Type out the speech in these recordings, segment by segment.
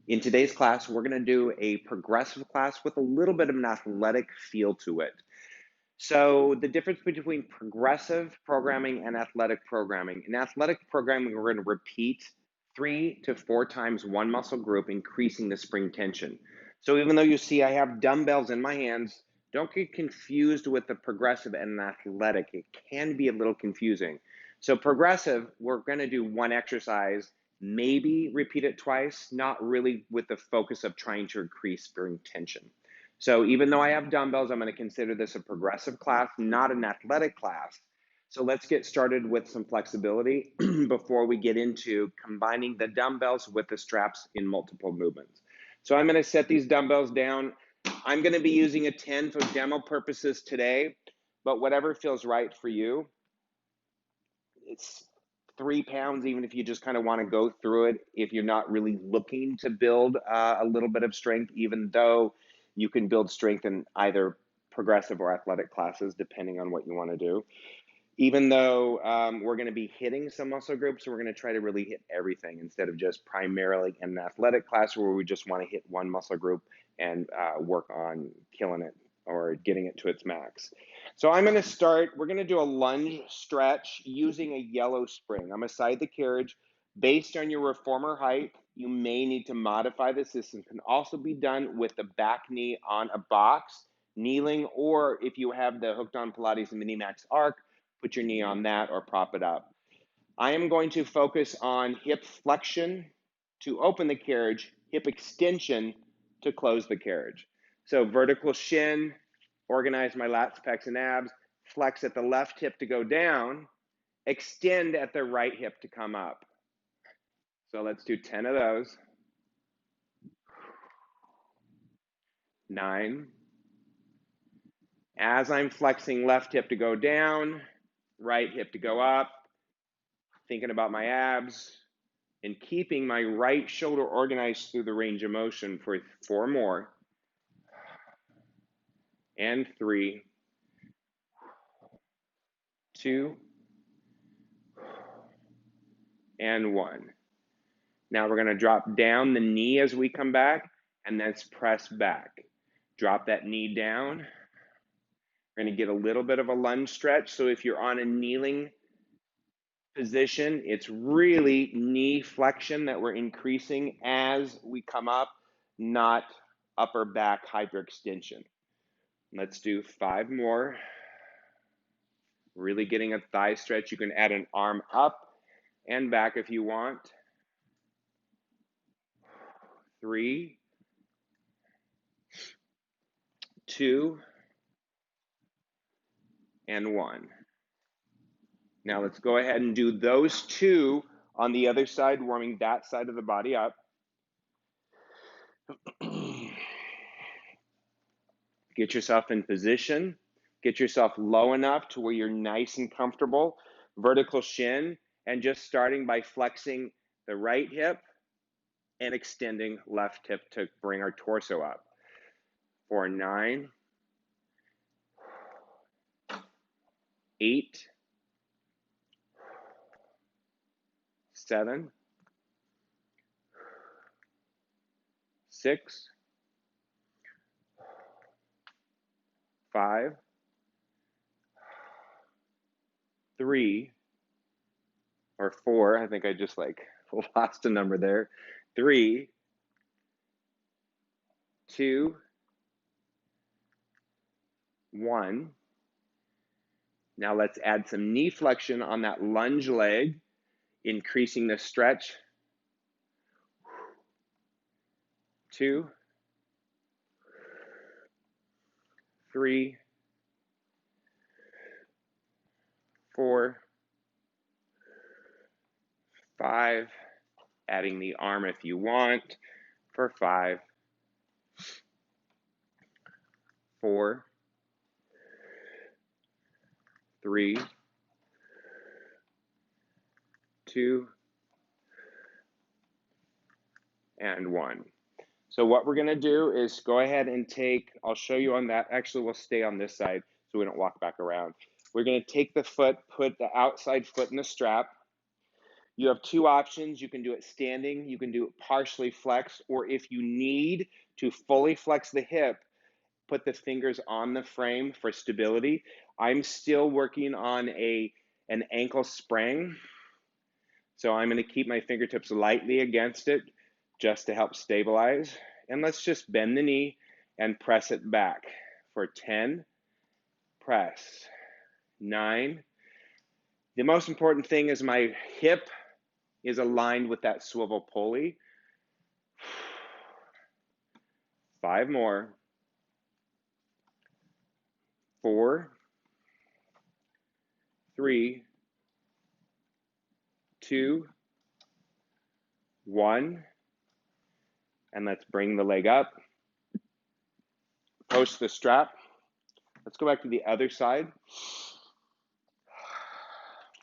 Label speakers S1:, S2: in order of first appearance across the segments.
S1: In today's class, we're going to do a progressive class with a little bit of an athletic feel to it. So the difference between progressive programming and athletic programming. In athletic programming, we're going to repeat 3 to 4 times one muscle group, increasing the spring tension. So even though you see I have dumbbells in my hands, don't get confused with the progressive and athletic. It can be a little confusing. So progressive, we're going to do one exercise, maybe repeat it twice, not really with the focus of trying to increase spring tension. So even though I have dumbbells, I'm going to consider this a progressive class, not an athletic class. So let's get started with some flexibility before we get into combining the dumbbells with the straps in multiple movements. So I'm going to set these dumbbells down. I'm going to be using a 10 for demo purposes today, but whatever feels right for you. It's 3 pounds, even if you just kind of want to go through it, if you're not really looking to build a little bit of strength, even though you can build strength in either progressive or athletic classes, depending on what you want to do. Even though we're going to be hitting some muscle groups, we're going to try to really hit everything instead of just primarily in an athletic class where we just want to hit one muscle group and work on killing it or getting it to its max. So I'm going to start, we're going to do a lunge stretch using a yellow spring. I'm going to side the carriage. Based on your reformer height, you may need to modify this. This can also be done with the back knee on a box, kneeling, or if you have the Hooked on Pilates Mini Max Arc, put your knee on that or prop it up. I am going to focus on hip flexion to open the carriage, hip extension to close the carriage. So vertical shin, organize my lats, pecs, and abs, flex at the left hip to go down, extend at the right hip to come up. So let's do 10 of those. 9. As I'm flexing left hip to go down, right hip to go up, thinking about my abs, and keeping my right shoulder organized through the range of motion for 4 more. And 3, 2, and 1. Now we're going to drop down the knee as we come back, and then press back. Drop that knee down. We're going to get a little bit of a lunge stretch. So if you're on a kneeling position, it's really knee flexion that we're increasing as we come up, not upper back hyperextension. Let's do 5 more. Really getting a thigh stretch. You can add an arm up and back if you want. 3, 2, and 1. Now let's go ahead and do those 2 on the other side, warming that side of the body up. Get yourself in position. Get yourself low enough to where you're nice and comfortable. Vertical shin, and just starting by flexing the right hip and extending left hip to bring our torso up. For 9, 8, 7, 6, 5, 3, or 4. I think I just lost a number there. 3, 2, 1. Now let's add some knee flexion on that lunge leg, increasing the stretch. 2, 3, 4, 5, adding the arm if you want for 5, 4, 3, 2, and 1. So what we're going to do is go ahead and take, I'll show you on that. Actually, we'll stay on this side so we don't walk back around. We're going to take the foot, put the outside foot in the strap. You have two options. You can do it standing, you can do it partially flexed, or if you need to fully flex the hip, put the fingers on the frame for stability. I'm still working on an ankle spring, so I'm going to keep my fingertips lightly against it just to help stabilize. And let's just bend the knee and press it back for 10, press, 9. The most important thing is my hip is aligned with that swivel pulley. 5 more. 4, 3, 2, 1. And let's bring the leg up. Post the strap. Let's go back to the other side.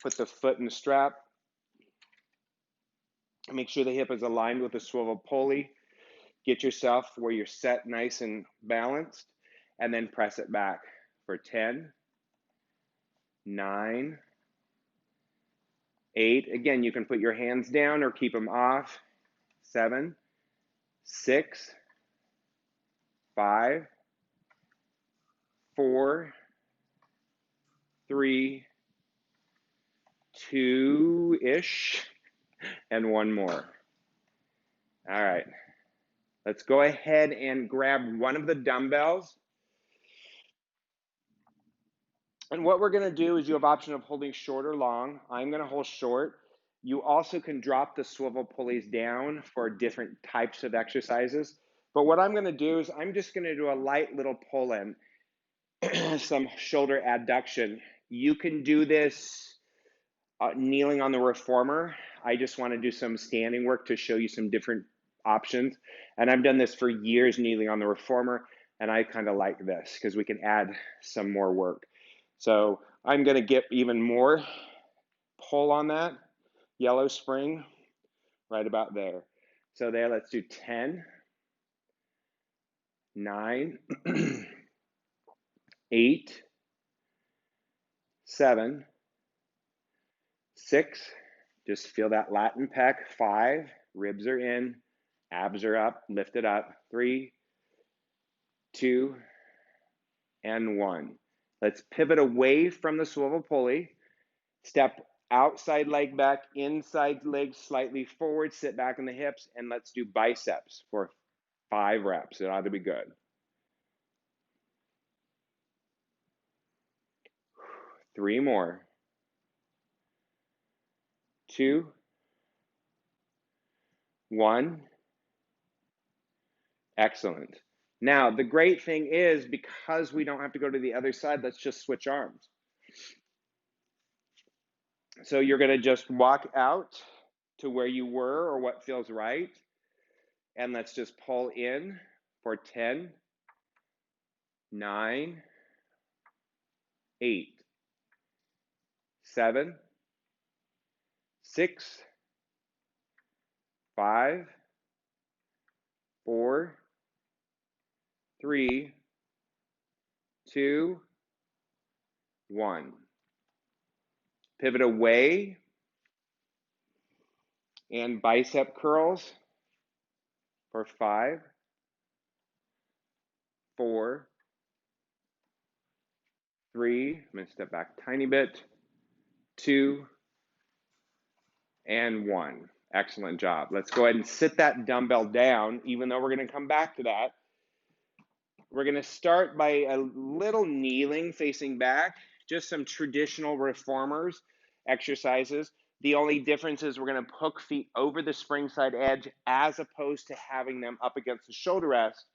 S1: Put the foot in the strap. Make sure the hip is aligned with the swivel pulley. Get yourself where you're set nice and balanced, and then press it back for 10, 9, 8. Again, you can put your hands down or keep them off. 7, 6, 5, 4, 3, 2-ish, and 1 more. All right. Let's go ahead and grab one of the dumbbells. And what we're going to do is you have option of holding short or long. I'm going to hold short. You also can drop the swivel pulleys down for different types of exercises. But what I'm going to do is I'm just going to do a light little pull in, some shoulder abduction. You can do this kneeling on the reformer. I just want to do some standing work to show you some different options. And I've done this for years, kneeling on the reformer, and I kind of like this because we can add some more work. So I'm going to get even more pull on that yellow spring right about there. So there, let's do 10, 9, 8, 7, 6. Just feel that Latin pec. 5, ribs are in, abs are up, lift it up. 3, 2, and 1. Let's pivot away from the swivel pulley. Step outside leg back, inside leg slightly forward, sit back in the hips, and let's do biceps for 5 reps. It ought to be good. 3 more. 2, 1. Excellent. Now, the great thing is, because we don't have to go to the other side, let's just switch arms. So you're going to just walk out to where you were or what feels right. And let's just pull in for 10, 9, 8, 7, 6, 5, 4, 3, 2, 1. Pivot away and bicep curls for 5, 4, 3. I'm going to step back a tiny bit. 2, and 1. Excellent job. Let's go ahead and sit that dumbbell down, even though we're going to come back to that. We're going to start by a little kneeling facing back, just some traditional reformers exercises. The only difference is we're going to hook feet over the spring side edge as opposed to having them up against the shoulder rest.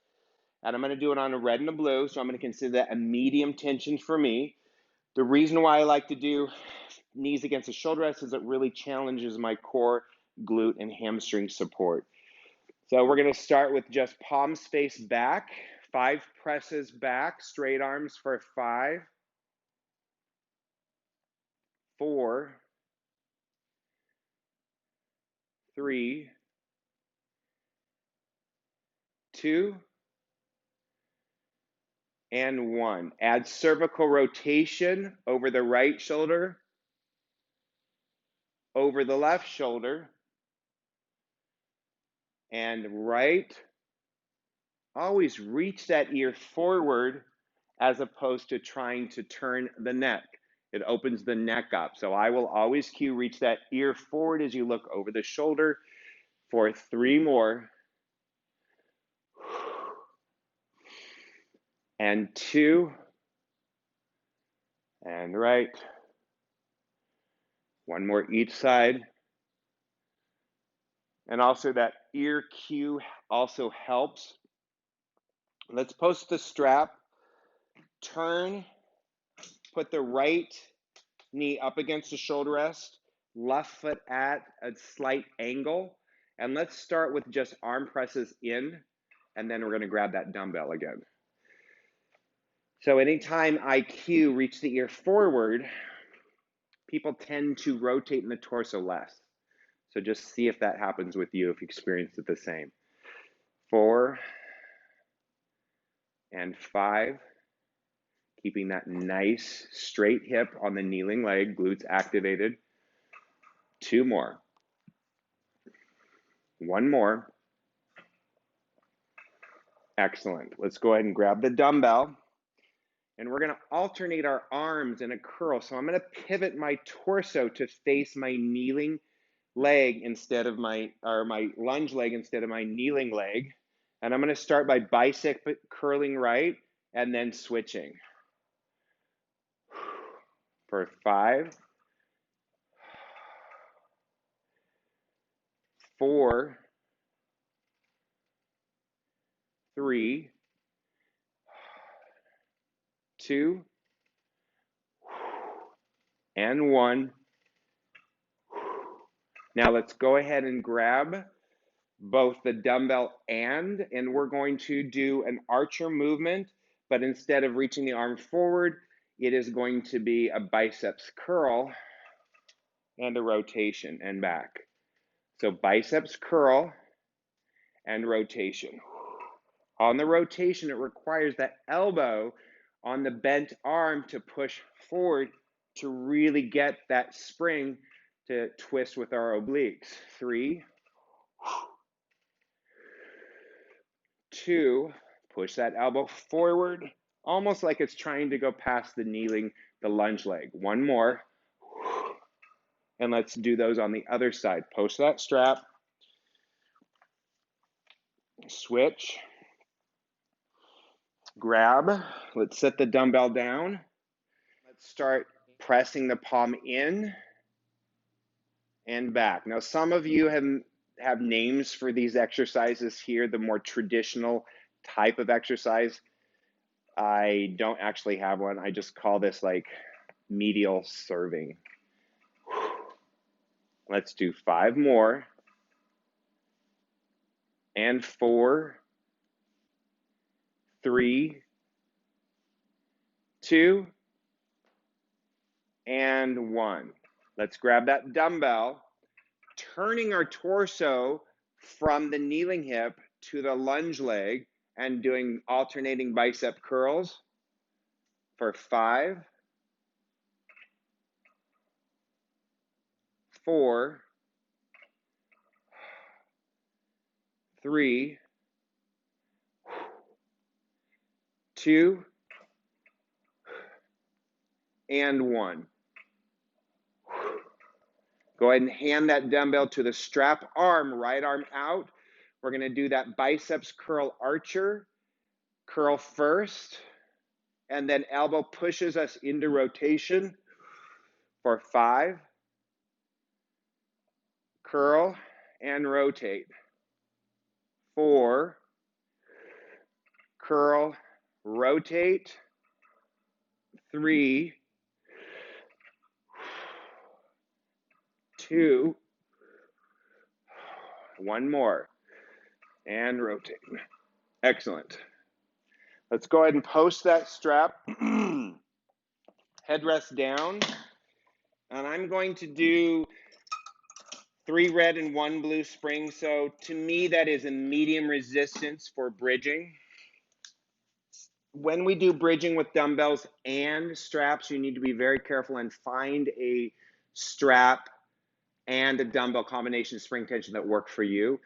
S1: And I'm going to do it on a red and a blue, so I'm going to consider that a medium tension for me. The reason why I like to do knees against the shoulder rest is it really challenges my core, glute, and hamstring support. So we're going to start with just palms face back, 5 presses back, straight arms for 5, 4, 3, 2, and 1. Add cervical rotation over the right shoulder. over the left shoulder, and right. Always reach that ear forward as opposed to trying to turn the neck. It opens the neck up. So I will always cue reach that ear forward as you look over the shoulder for 3 more. And 2. And right. 1 more each side. And also that ear cue also helps. Let's post the strap. Turn. Put the right knee up against the shoulder rest. Left foot at a slight angle. And let's start with just arm presses in. And then we're going to grab that dumbbell again. So anytime I cue reach the ear forward, people tend to rotate in the torso less. So just see if that happens with you, if you experience it the same. 4 and 5. Keeping that nice straight hip on the kneeling leg, glutes activated. 2 more. 1 more. Excellent. Let's go ahead and grab the dumbbell. And we're going to alternate our arms in a curl. So I'm going to pivot my torso to face my kneeling leg instead of my lunge leg instead of my kneeling leg. And I'm going to start by bicep curling right and then switching. For 5, 4, 3, 2, and 1. Now let's go ahead and grab both the dumbbell and we're going to do an archer movement, but instead of reaching the arm forward, it is going to be a biceps curl and a rotation and back. So biceps curl and rotation. On the rotation, it requires that elbow on the bent arm to push forward to really get that spring to twist with our obliques. 3, 2, push that elbow forward, almost like it's trying to go past the lunge leg. 1 more. And let's do those on the other side. Post that strap. Switch. Grab. Let's set the dumbbell down. Let's start pressing the palm in and back. Now, some of you have names for these exercises here, the more traditional type of exercise. I don't actually have one. I just call this like medial serving. Let's do 5 more. And 4, 3, 2, and 1. Let's grab that dumbbell, turning our torso from the kneeling hip to the lunge leg and doing alternating bicep curls for 5, 4, 3, 2, and 1. Go ahead and hand that dumbbell to the strap arm, right arm out. We're going to do that biceps curl archer. Curl first, and then elbow pushes us into rotation for 5. Curl and rotate. 4. Curl, rotate. 3, 2, 1 more, and rotate. Excellent. Let's go ahead and post that strap. Headrest down. And I'm going to do 3 red and 1 blue springs. So to me, that is a medium resistance for bridging. When we do bridging with dumbbells and straps, you need to be very careful and find a strap and a dumbbell combination spring tension that work for you.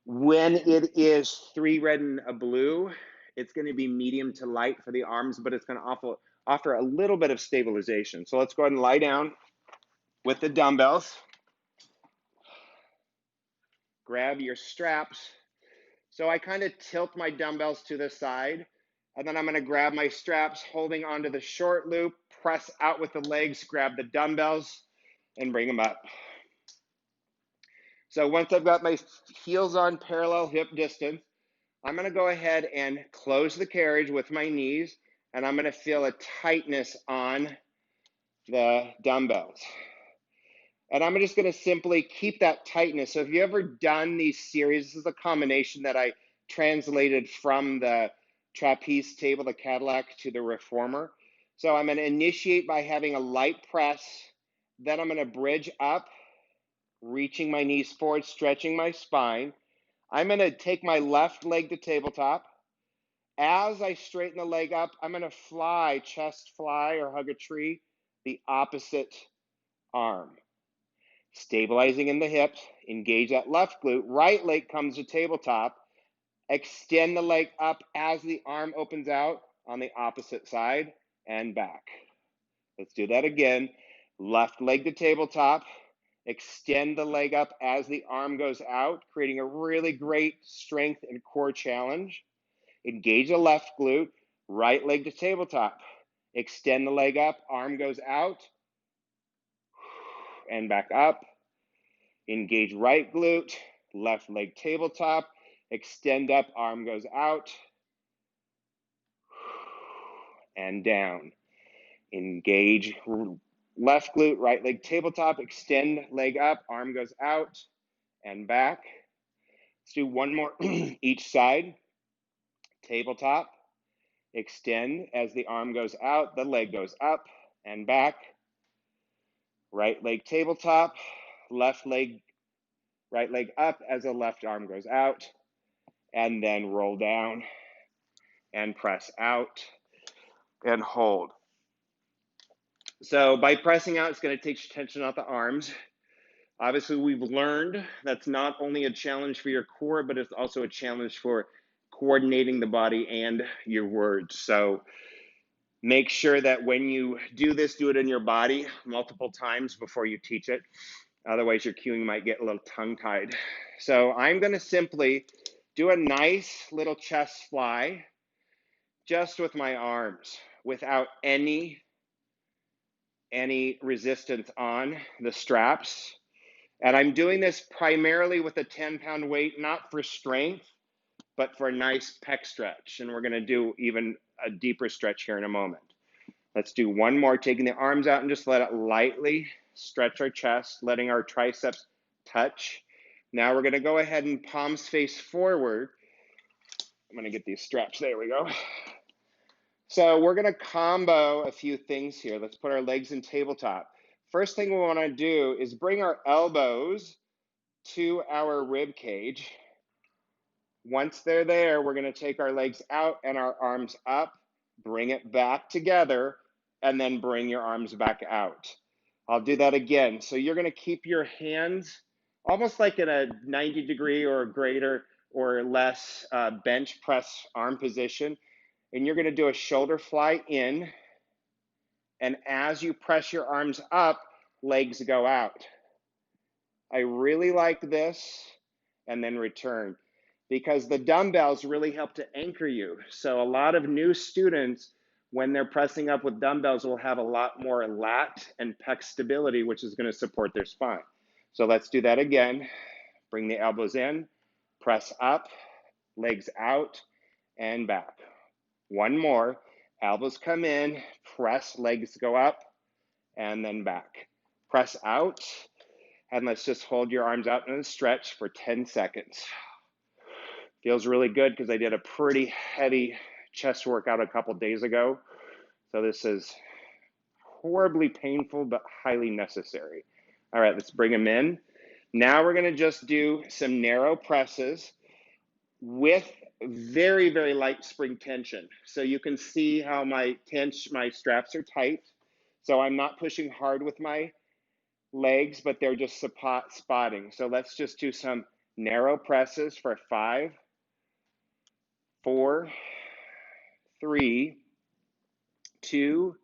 S1: When it is 3 red and a blue, it's going to be medium to light for the arms, but it's going to offer a little bit of stabilization. So let's go ahead and lie down with the dumbbells. Grab your straps. So I kind of tilt my dumbbells to the side, and then I'm going to grab my straps, holding onto the short loop, press out with the legs, grab the dumbbells, and bring them up. So once I've got my heels on parallel hip distance, I'm going to go ahead and close the carriage with my knees, and I'm going to feel a tightness on the dumbbells. And I'm just going to simply keep that tightness. So if you've ever done these series, this is a combination that I translated from the trapeze table, the Cadillac, to the reformer. So I'm going to initiate by having a light press. Then I'm going to bridge up, reaching my knees forward, stretching my spine. I'm going to take my left leg to tabletop. As I straighten the leg up, I'm going to fly, chest fly or hug a tree, the opposite arm. Stabilizing in the hips, engage that left glute. Right leg comes to tabletop. Extend the leg up as the arm opens out on the opposite side and back. Let's do that again. Left leg to tabletop. Extend the leg up as the arm goes out, creating a really great strength and core challenge. Engage the left glute. Right leg to tabletop. Extend the leg up, arm goes out and back up. Engage right glute, left leg tabletop, extend up, arm goes out, and down. Engage left glute, right leg tabletop, extend leg up, arm goes out, and back. Let's do one more each side. Tabletop, extend as the arm goes out, the leg goes up and back. Right leg tabletop, left leg, right leg up as the left arm goes out, and then roll down and press out and hold. So by pressing out, it's going to take tension off the arms. Obviously, we've learned that's not only a challenge for your core, but it's also a challenge for coordinating the body and your words. So make sure that when you do this, do it in your body multiple times before you teach it. Otherwise, your cueing might get a little tongue-tied. So I'm going to simply do a nice little chest fly just with my arms without any resistance on the straps. And I'm doing this primarily with a 10-pound weight, not for strength, but for a nice pec stretch. And we're going to do even a deeper stretch here in a moment. Let's do one more, taking the arms out and just let it lightly stretch our chest, letting our triceps touch. Now we're going to go ahead and palms face forward. I'm going to get these straps. There we go. So we're going to combo a few things here. Let's put our legs in tabletop. First thing we want to do is bring our elbows to our rib cage. Once they're there, we're going to take our legs out and our arms up, bring it back together, and then bring your arms back out. I'll do that again. So you're going to keep your hands almost like in a 90-degree or greater or less bench press arm position. And you're going to do a shoulder fly in. And as you press your arms up, legs go out. I really like this. And then return. Because the dumbbells really help to anchor you. So a lot of new students, when they're pressing up with dumbbells, will have a lot more lat and pec stability, which is going to support their spine. So let's do that again. Bring the elbows in, press up, legs out, and back. One more. Elbows come in, press, legs go up, and then back. Press out, and let's just hold your arms out in a stretch for 10 seconds. Feels really good because I did a pretty heavy chest workout a couple days ago. So this is horribly painful, but highly necessary. All right, let's bring them in. Now we're going to just do some narrow presses with very, very light spring tension. So you can see how my straps are tight. So I'm not pushing hard with my legs, but they're just spotting. So let's just do some narrow presses for 5, 4, 3, 2,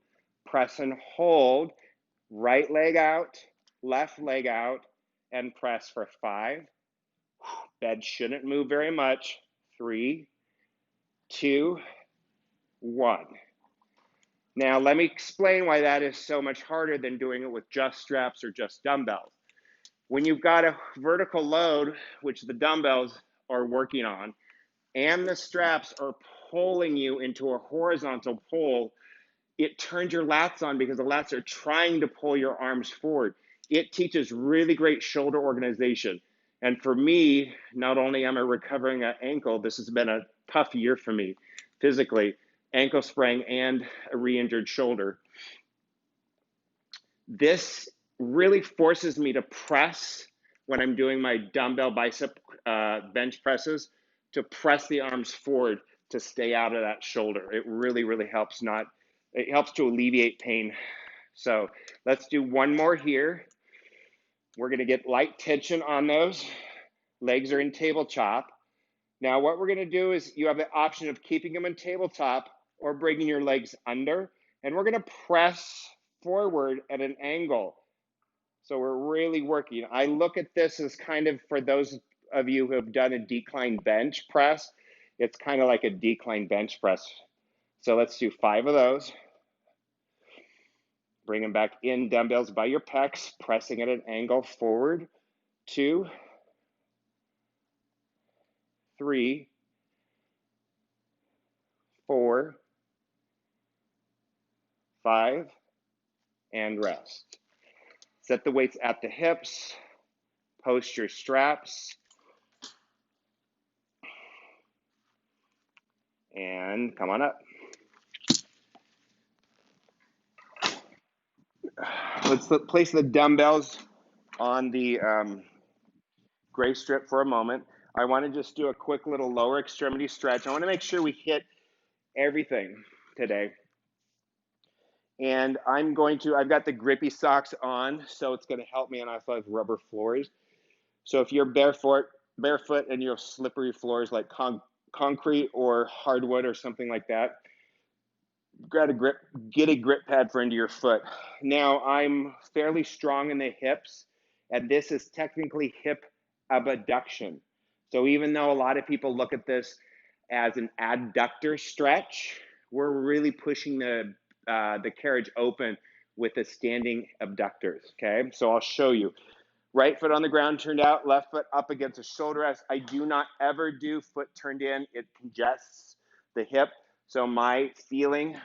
S1: press and hold. Right leg out, left leg out, and press for 5. Bed shouldn't move very much. 3, 2, 1. Now, let me explain why that is so much harder than doing it with just straps or just dumbbells. When you've got a vertical load, which the dumbbells are working on, and the straps are pulling you into a horizontal pull, it turns your lats on because the lats are trying to pull your arms forward. It teaches really great shoulder organization. And for me, not only am I recovering an ankle, this has been a tough year for me physically, ankle sprain and a re-injured shoulder. This really forces me to press when I'm doing my dumbbell bicep bench presses, to press the arms forward to stay out of that shoulder. It really, really helps it helps to alleviate pain. So let's do one more here. We're gonna get light tension on those. Legs are in tabletop. Now what we're gonna do is you have the option of keeping them in tabletop or bringing your legs under, and we're gonna press forward at an angle. So we're really working. I look at this as kind of, for those of you who have done a decline bench press, it's kind of like a decline bench press. So let's do 5 of those. Bring them back in, dumbbells by your pecs, pressing at an angle forward. 2, 3, 4, 5, and rest. Set the weights at the hips, post your straps, and come on up. Let's place the dumbbells on the gray strip for a moment. I want to just do a quick little lower extremity stretch. I want to make sure we hit everything today. And I've got the grippy socks on, so it's going to help me, and I also have rubber floors. So if you're barefoot and you have slippery floors like concrete or hardwood or something like that, get a grip pad for under your foot. Now, I'm fairly strong in the hips, and this is technically hip abduction. So even though a lot of people look at this as an adductor stretch, we're really pushing the carriage open with the standing abductors, okay? So I'll show you. Right foot on the ground turned out, left foot up against the shoulder rest. I do not ever do foot turned in. It congests the hip. So my feeling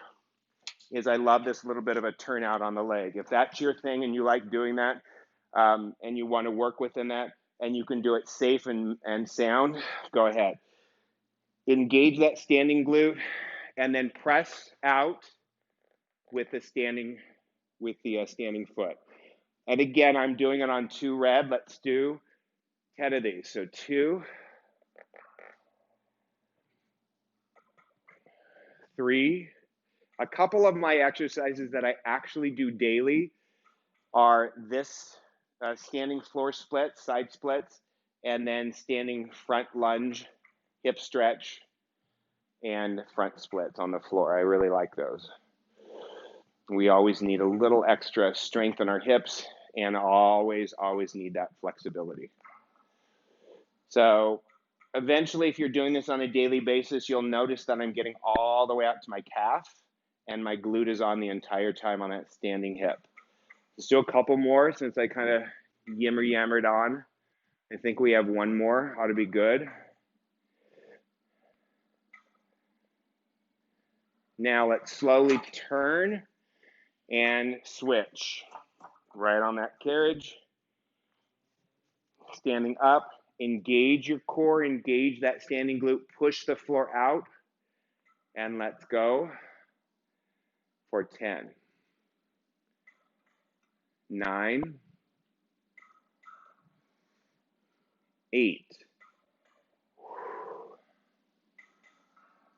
S1: is I love this little bit of a turnout on the leg. If that's your thing and you like doing that, and you want to work within that, and you can do it safe and sound, go ahead. Engage that standing glute, and then press out with the standing foot. And again, I'm doing it on 2 rep. Let's do 10 of these. So 2, 3. A couple of my exercises that I actually do daily are this standing floor split, side splits, and then standing front lunge, hip stretch, and front splits on the floor. I really like those. We always need a little extra strength in our hips, and always need that flexibility. So eventually, if you're doing this on a daily basis, you'll notice that I'm getting all the way out to my calf, and my glute is on the entire time on that standing hip. Let's do a couple more since I kind of yammered on. I think we have one more, ought to be good. Now let's slowly turn and switch. Right on that carriage. Standing up, engage your core, engage that standing glute, push the floor out, and let's go for 10. 9, 8,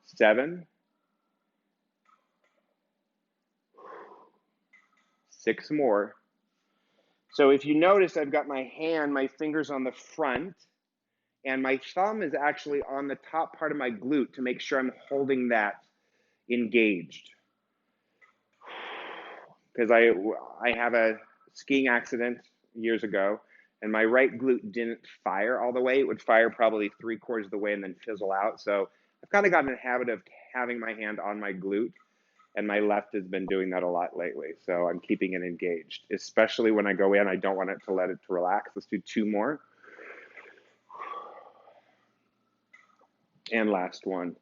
S1: 7, 6 more. So if you notice, I've got my fingers on the front, and my thumb is actually on the top part of my glute to make sure I'm holding that engaged. Because I have a skiing accident years ago, and my right glute didn't fire all the way. It would fire probably 3/4 of the way and then fizzle out. So I've kind of gotten in the habit of having my hand on my glute, and my left has been doing that a lot lately. So I'm keeping it engaged, especially when I go in. I don't want it to let it to relax. Let's do 2 more. And last one.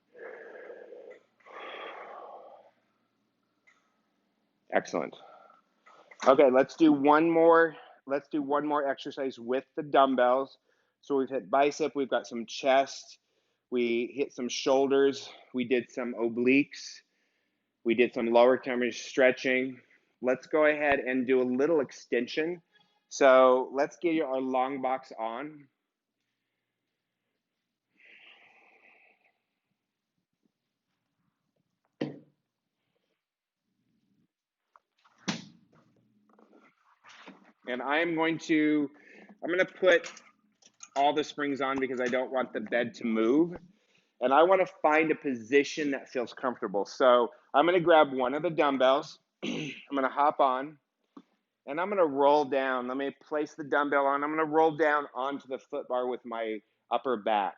S1: Excellent. Okay, let's do one more. Let's do one more exercise with the dumbbells. So we've hit bicep, we've got some chest, we hit some shoulders, we did some obliques, we did some lower extremity stretching. Let's go ahead and do a little extension. So let's get our long box on. And I'm going to put all the springs on because I don't want the bed to move. And I want to find a position that feels comfortable. So I'm going to grab one of the dumbbells. I'm going to hop on, and I'm going to roll down. Let me place the dumbbell on. I'm going to roll down onto the foot bar with my upper back.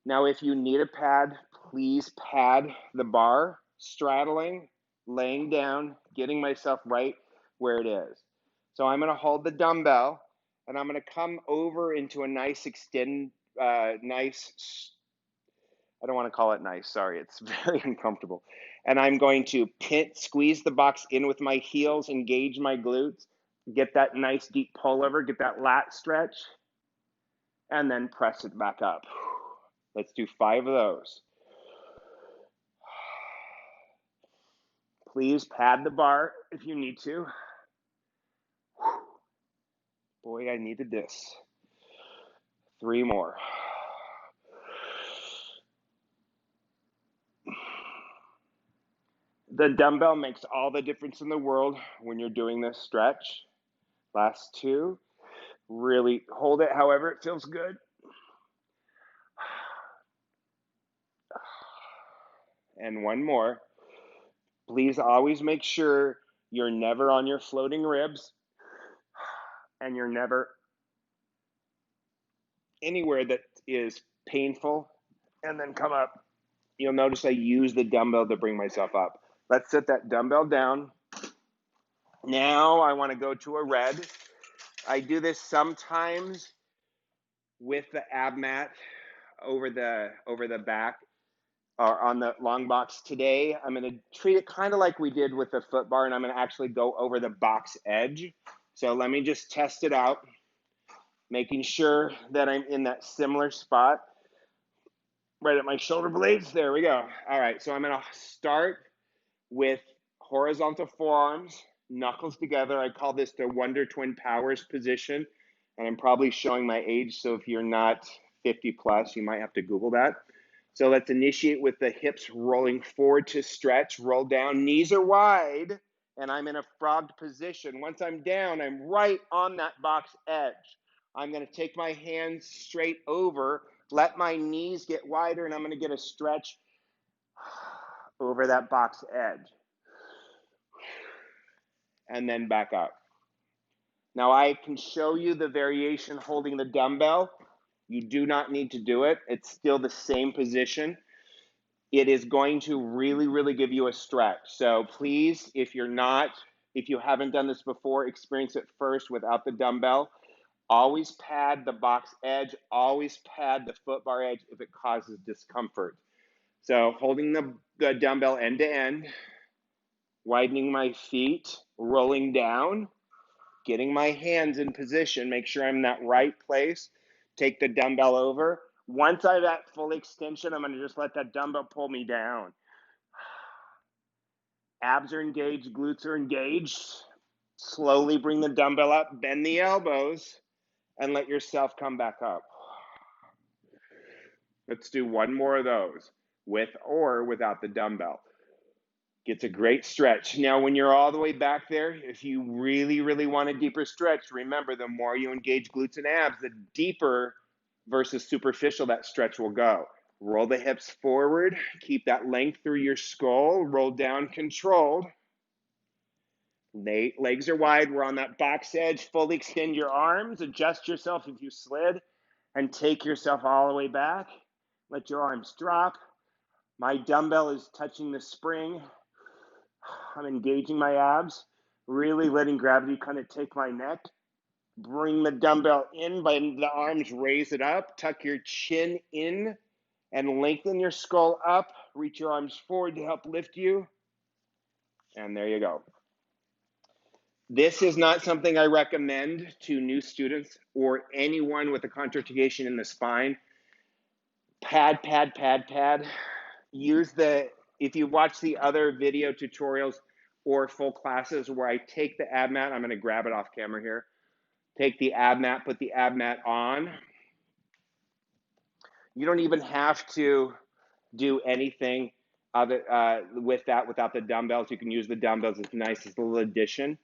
S1: Now, if you need a pad, please pad the bar, straddling, laying down, getting myself right where it is. So I'm going to hold the dumbbell, and I'm going to come over into a nice I don't want to call it nice, sorry, it's very uncomfortable. And I'm going to squeeze the box in with my heels, engage my glutes, get that nice deep pullover, get that lat stretch, and then press it back up. Let's do 5 of those. Please pad the bar if you need to. Boy, I needed this. 3 more. The dumbbell makes all the difference in the world when you're doing this stretch. Last 2. Really hold it however it feels good. And 1 more. Please always make sure you're never on your floating ribs and you're never anywhere that is painful, and then come up. You'll notice I use the dumbbell to bring myself up. Let's set that dumbbell down. Now I want to go to a red. I do this sometimes with the ab mat over the back or on the long box. Today I'm going to treat it kind of like we did with the foot bar, and I'm going to actually go over the box edge. So let me just test it out, making sure that I'm in that similar spot right at my shoulder blades. There we go. All right, so I'm going to start with horizontal forearms, knuckles together. I call this the Wonder Twin Powers position, and I'm probably showing my age, so if you're not 50 plus, you might have to Google that. So let's initiate with the hips rolling forward to stretch, roll down, knees are wide, and I'm in a frog position. Once I'm down, I'm right on that box edge. I'm going to take my hands straight over, let my knees get wider, and I'm going to get a stretch over that box edge. And then back up. Now I can show you the variation holding the dumbbell. You do not need to do it. It's still the same position. It is going to really, really give you a stretch. So please, if you haven't done this before, experience it first without the dumbbell. Always pad the box edge, always pad the foot bar edge if it causes discomfort. So holding the dumbbell end to end, widening my feet, rolling down, getting my hands in position, make sure I'm in that right place, take the dumbbell over. Once I'm at full extension, I'm going to just let that dumbbell pull me down. Abs are engaged, glutes are engaged. Slowly bring the dumbbell up, bend the elbows, and let yourself come back up. Let's do 1 more of those, with or without the dumbbell. Gets a great stretch. Now, when you're all the way back there, if you really, really want a deeper stretch, remember, the more you engage glutes and abs, the deeper versus superficial that stretch will go. Roll the hips forward, keep that length through your skull, roll down controlled. Legs are wide, we're on that box edge, fully extend your arms, adjust yourself if you slid, and take yourself all the way back. Let your arms drop. My dumbbell is touching the spring. I'm engaging my abs, really letting gravity kind of take my neck. Bring the dumbbell in by the arms, raise it up, tuck your chin in and lengthen your skull up. Reach your arms forward to help lift you. And there you go. This is not something I recommend to new students or anyone with a contracture in the spine. Pad, pad, pad, pad. If you watch the other video tutorials or full classes where I take the ab mat, I'm going to grab it off camera here. Take the ab mat, put the ab mat on. You don't even have to do anything with that without the dumbbells. You can use the dumbbells. It's nice. It's a little addition.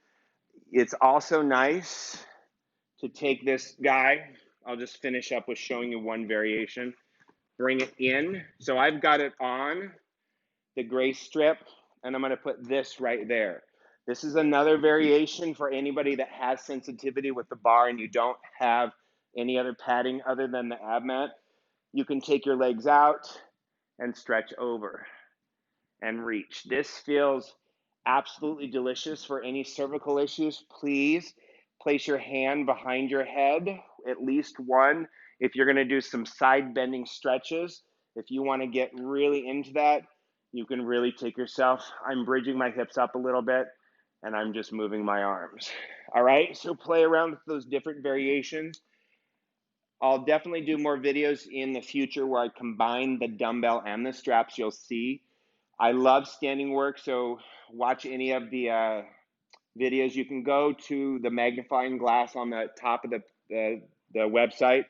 S1: It's also nice to take this guy. I'll just finish up with showing you one variation. Bring it in. So I've got it on the gray strip, and I'm going to put this right there. This is another variation for anybody that has sensitivity with the bar and you don't have any other padding other than the ab mat. You can take your legs out and stretch over and reach. This feels absolutely delicious for any cervical issues. Please place your hand behind your head, at least one. If you're going to do some side bending stretches, if you want to get really into that, you can really take yourself. I'm bridging my hips up a little bit and I'm just moving my arms. All right, so play around with those different variations. I'll definitely do more videos in the future where I combine the dumbbell and the straps. You'll see. I love standing work, so watch any of the videos. You can go to the magnifying glass on the top of the website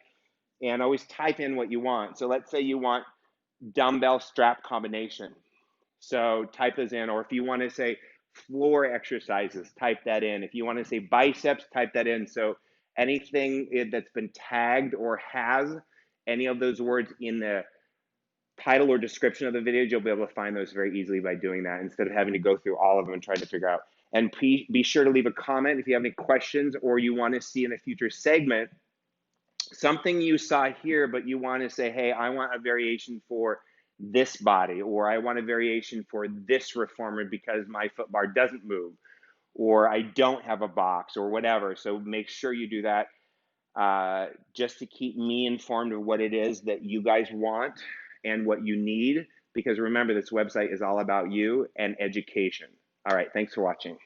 S1: and always type in what you want. So let's say you want dumbbell strap combination. So type those in, or if you want to say floor exercises, type that in. If you want to say biceps, type that in. So anything that's been tagged or has any of those words in the title or description of the video, you'll be able to find those very easily by doing that instead of having to go through all of them and trying to figure out. And be sure to leave a comment if you have any questions or you want to see in a future segment something you saw here, but you want to say, hey, I want a variation for this body, or I want a variation for this reformer because my foot bar doesn't move, or I don't have a box, or whatever. So make sure you do that just to keep me informed of what it is that you guys want and what you need, because remember, this website is all about you and education. All right, thanks for watching.